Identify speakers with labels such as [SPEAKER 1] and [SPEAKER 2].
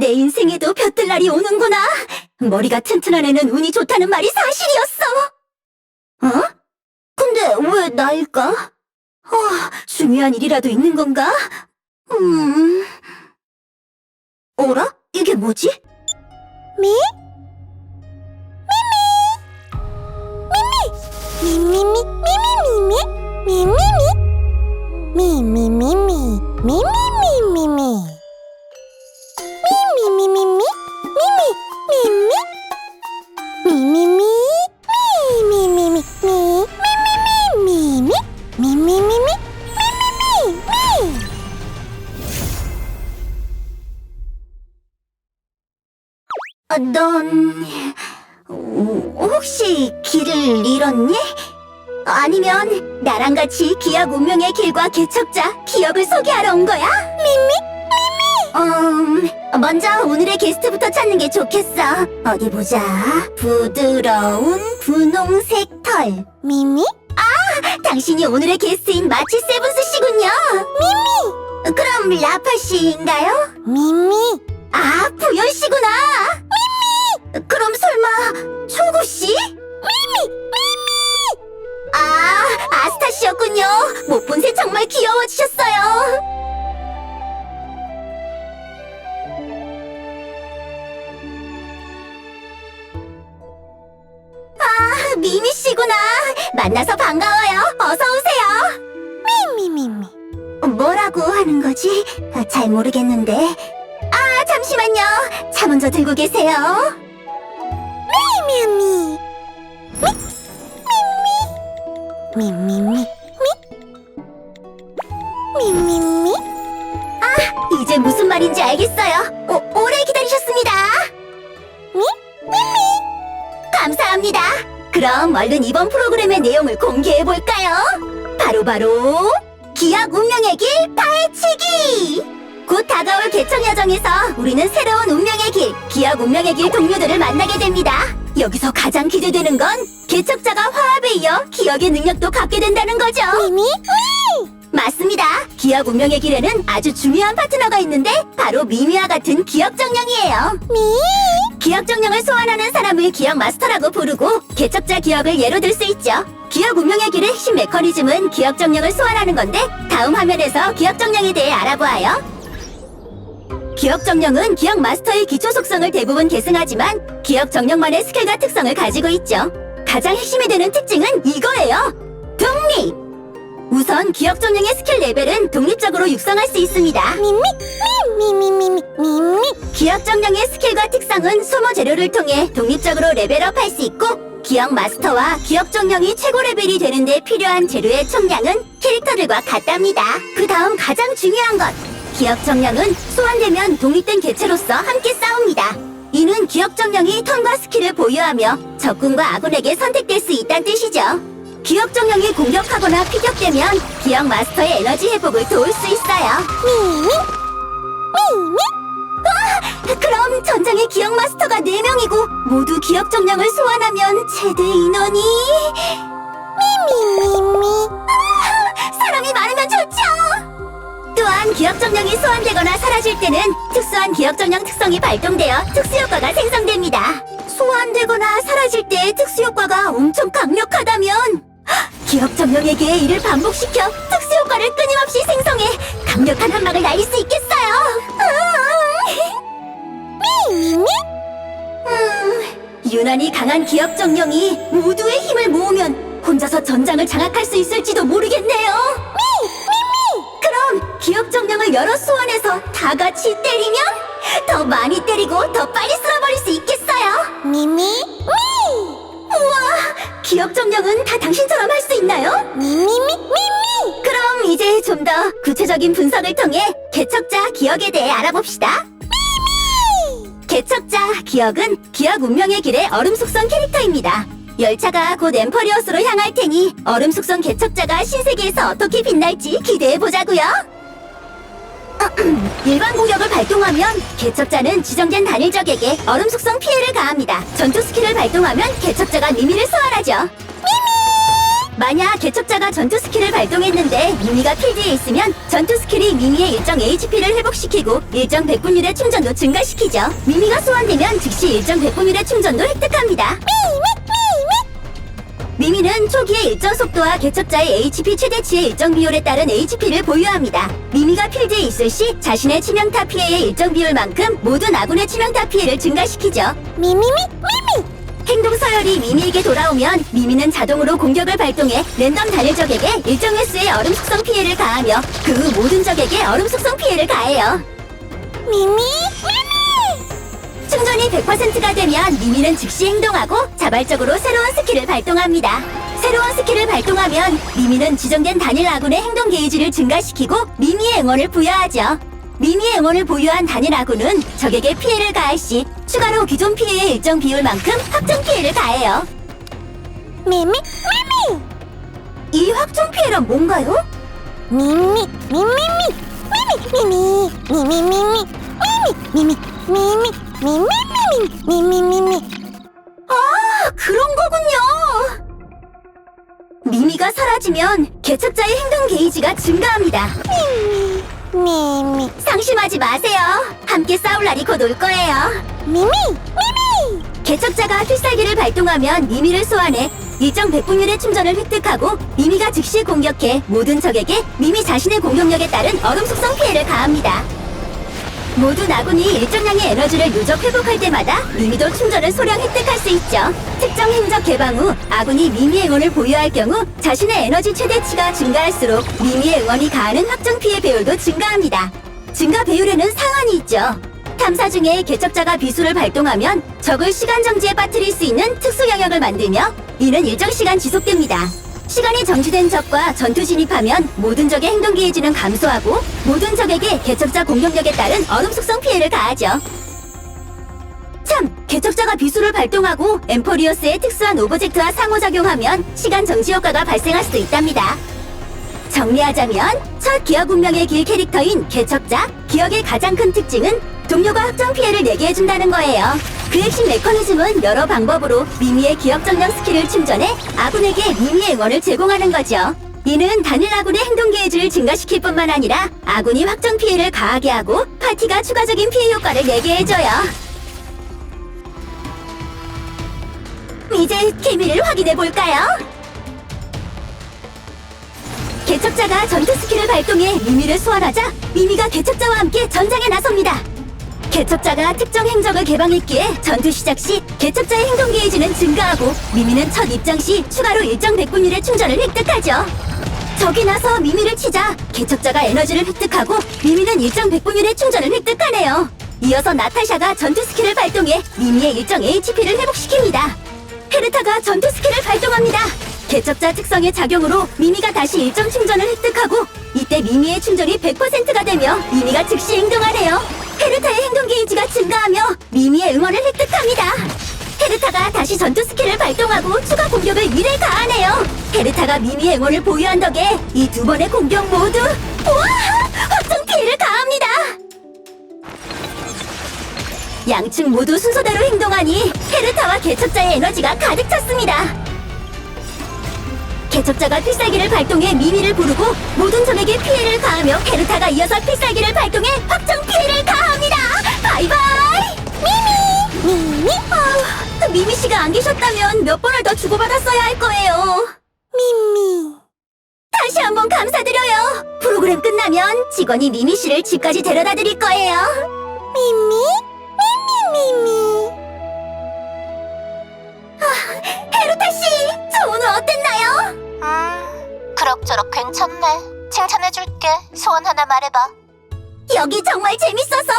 [SPEAKER 1] 내 인생에도 볕들날이 오는구나. 머리가 튼튼한 애는 운이 좋다는 말이 사실이었어. 어? 근데 왜 나일까? 중요한 일이라도 있는 건가? 어라? 이게 뭐지?
[SPEAKER 2] 미?
[SPEAKER 1] 넌 혹시 길을 잃었니? 아니면 나랑 같이 기억 운명의 길과 개척자 기억을 소개하러 온 거야? 먼저 오늘의 게스트부터 찾는 게 좋겠어. 어디 보자. 부드러운 분홍색 털.
[SPEAKER 2] 미미?
[SPEAKER 1] 당신이 오늘의 게스트인 마치 세븐스 씨군요. 그럼 라파 씨인가요?
[SPEAKER 2] 미미?
[SPEAKER 1] 부연 씨구나. 그럼 설마 초구 씨? 아스타 씨였군요. 못 본 새 정말 귀여워지셨어요. 미미 씨구나. 만나서 반가워요. 어서 오세요.
[SPEAKER 2] 미미미미.
[SPEAKER 1] 뭐라고 하는 거지? 잘 모르겠는데. 잠시만요. 차 먼저 들고 계세요.
[SPEAKER 2] 미미. 미미미. 미미미.
[SPEAKER 1] 이제 무슨 말인지 알겠어요. 오래 기다리셨습니다. 감사합니다. 그럼 얼른 이번 프로그램의 내용을 공개해볼까요? 바로 기억 운명의 길 파헤치기! 곧 다가올 개척 여정에서 우리는 새로운 운명의 길, 기억 운명의 길 동료들을 만나게 됩니다. 여기서 가장 기대되는 건 개척자가 화합에 이어 기억의 능력도 갖게 된다는 거죠.
[SPEAKER 2] 미미?
[SPEAKER 1] 맞습니다. 기억 운명의 길에는 아주 중요한 파트너가 있는데 바로 미미와 같은 기억 정령이에요. 기억 정령을 소환하는 사람을 기억 마스터라고 부르고 개척자 기억을 예로 들 수 있죠. 기억 운명의 길의 핵심 메커니즘은 기억 정령을 소환하는 건데 다음 화면에서 기억 정령에 대해 알아보아요. 기억 정령은 기억 마스터의 기초 속성을 대부분 계승하지만 기억 정령만의 스킬과 특성을 가지고 있죠. 가장 핵심이 되는 특징은 이거예요. 독립! 우선 기억 정령의 스킬 레벨은 독립적으로 육성할 수 있습니다.
[SPEAKER 2] 미미미미.
[SPEAKER 1] 기억 정령의 스킬과 특성은 소모 재료를 통해 독립적으로 레벨업할 수 있고 기억 마스터와 기억 정령이 최고 레벨이 되는데 필요한 재료의 총량은 캐릭터들과 같답니다. 그 다음 가장 중요한 것! 기억 정령은 소환되면 독립된 개체로서 함께 싸웁니다. 이는 기억 정령이 턴과 스킬을 보유하며 적군과 아군에게 선택될 수 있다는 뜻이죠. 기억 정령이 공격하거나 피격되면 기억 마스터의 에너지 회복을 도울 수 있어요.
[SPEAKER 2] 미미?
[SPEAKER 1] 그럼 전장의 기억 마스터가 4명이고 모두 기억 정령을 소환하면 최대 인원이...
[SPEAKER 2] 미미미미.
[SPEAKER 1] 사람이 많으면 좋죠! 또한 기억 정령이 소환되거나 사라질 때는 특수한 기억 정령 특성이 발동되어 특수 효과가 생성됩니다. 소환되거나 사라질 때 특수 효과가 엄청 강력하다면 기억 정령에게 이를 반복시켜 특수 효과를 끊임없이 생성해 강력한 한방을 날릴 수 있겠어요.
[SPEAKER 2] 미미미?
[SPEAKER 1] 유난히 강한 기억 정령이 모두의 힘을 모으면 혼자서 전장을 장악할 수 있을지도 모르겠네요. 그럼 기억 정령을 여러 소환해서 다 같이 때리면 더 많이 때리고 더 빨리 쓸어버릴 수 있겠어요.
[SPEAKER 2] 미미?
[SPEAKER 1] 우와, 기억 정령은 다 당신처럼 할 수 있나요?
[SPEAKER 2] 미미미?
[SPEAKER 1] 그럼 이제 좀 더 구체적인 분석을 통해 개척자 기억에 대해 알아봅시다. 개척자 기억은 기억 운명의 길의 얼음 속성 캐릭터입니다. 열차가 곧 엠퍼리어스로 향할 테니 얼음 속성 개척자가 신세계에서 어떻게 빛날지 기대해보자고요. 일반 공격을 발동하면 개척자는 지정된 단일적에게 얼음 속성 피해를 가합니다. 전투 스킬을 발동하면 개척자가 미미를 소환하죠. 만약 개척자가 전투 스킬을 발동했는데 미미가 필드에 있으면 전투 스킬이 미미의 일정 HP를 회복시키고 일정 백분율의 충전도 증가시키죠. 미미가 소환되면 즉시 일정 백분율의 충전도 획득합니다. 미미는 초기의 일정 속도와 개척자의 HP 최대치의 일정 비율에 따른 HP를 보유합니다. 미미가 필드에 있을 시 자신의 치명타 피해의 일정 비율만큼 모든 아군의 치명타 피해를 증가시키죠.
[SPEAKER 2] 미미미
[SPEAKER 1] 행동 서열이 미미에게 돌아오면 미미는 자동으로 공격을 발동해 랜덤 단일 적에게 일정 횟수의 얼음 속성 피해를 가하며 그 후 모든 적에게 얼음 속성 피해를 가해요.
[SPEAKER 2] 미미
[SPEAKER 1] 충전이 100%가 되면 미미는 즉시 행동하고 자발적으로 새로운 스킬을 발동합니다. 새로운 스킬을 발동하면 미미는 지정된 단일 아군의 행동 게이지를 증가시키고 미미의 응원을 부여하죠. 미미의 응원을 보유한 단일 아군은 적에게 피해를 가할 시 추가로 기존 피해의 일정 비율만큼 확정 피해를 가해요.
[SPEAKER 2] 미미
[SPEAKER 1] 이 확정 피해란 뭔가요?
[SPEAKER 2] 미미
[SPEAKER 1] 아, 그런 거군요. 미미가 사라지면 개척자의 행동 게이지가 증가합니다.
[SPEAKER 2] 미미
[SPEAKER 1] 상심하지 마세요. 함께 싸울 날이 곧 올 거예요.
[SPEAKER 2] 미미
[SPEAKER 1] 개척자가 필살기를 발동하면 미미를 소환해 일정 백분율의 충전을 획득하고 미미가 즉시 공격해 모든 적에게 미미 자신의 공격력에 따른 얼음 속성 피해를 가합니다. 모든 아군이 일정량의 에너지를 누적 회복할 때마다 미미도 충전을 소량 획득할 수 있죠. 특정 행적 개방 후 아군이 미미의 응원을 보유할 경우 자신의 에너지 최대치가 증가할수록 미미의 응원이 가하는 확정 피해 배율도 증가합니다. 증가 배율에는 상한이 있죠. 탐사 중에 개척자가 비수를 발동하면 적을 시간 정지에 빠뜨릴 수 있는 특수 영역을 만들며 이는 일정 시간 지속됩니다. 시간이 정지된 적과 전투 진입하면 모든 적의 행동 게이지는 감소하고 모든 적에게 개척자 공격력에 따른 얼음 속성 피해를 가하죠. 참! 개척자가 비수를 발동하고 엠퍼리어스의 특수한 오브젝트와 상호작용하면 시간 정지 효과가 발생할 수도 있답니다. 정리하자면 첫 기억 운명의 길 캐릭터인 개척자, 기억의 가장 큰 특징은 동료가 확정 피해를 내게 해준다는 거예요. 그 핵심 메커니즘은 여러 방법으로 미미의 기억 정량 스킬을 충전해 아군에게 미미의 응원을 제공하는 거죠. 이는 단일 아군의 행동 게이지를 증가시킬 뿐만 아니라 아군이 확정 피해를 가하게 하고 파티가 추가적인 피해 효과를 내게 해줘요. 이제 케미를 확인해 볼까요? 개척자가 전투 스킬을 발동해 미미를 소환하자 미미가 개척자와 함께 전장에 나섭니다. 개척자가 특정 행적을 개방했기에 전투 시작 시 개척자의 행동 게이지는 증가하고 미미는 첫 입장 시 추가로 일정 백분율의 충전을 획득하죠. 적이 나서 미미를 치자 개척자가 에너지를 획득하고 미미는 일정 백분율의 충전을 획득하네요. 이어서 나타샤가 전투 스킬을 발동해 미미의 일정 HP를 회복시킵니다. 헤르타가 전투 스킬을 발동합니다. 개척자 특성의 작용으로 미미가 다시 일정 충전을 획득하고 이때 미미의 충전이 100%가 되며 미미가 즉시 행동하네요. 헤르타의 행동 게이지가 증가하며 미미의 응원을 획득합니다. 헤르타가 다시 전투 스킬을 발동하고 추가 공격을 1회 가하네요. 헤르타가 미미의 응원을 보유한 덕에 이 두 번의 공격 모두 우와! 확정 피해를 가합니다. 양측 모두 순서대로 행동하니 헤르타와 개척자의 에너지가 가득 찼습니다. 개척자가 필살기를 발동해 미미를 부르고 모든 적에게 피해를 가하며 헤르타가 이어서 필살기를 발동해 확정 피해를 가합니다. 바이바이!
[SPEAKER 2] 미미
[SPEAKER 1] 미미 씨가 안 계셨다면 몇 번을 더 주고받았어야 할 거예요.
[SPEAKER 2] 미미
[SPEAKER 1] 다시 한번 감사드려요. 프로그램 끝나면 직원이 미미 씨를 집까지 데려다 드릴 거예요.
[SPEAKER 2] 미미
[SPEAKER 1] 헤르타 씨, 저 오늘 어땠나요?
[SPEAKER 3] 그럭저럭 괜찮네. 칭찬해줄게. 소원 하나 말해봐.
[SPEAKER 1] 여기 정말 재밌어서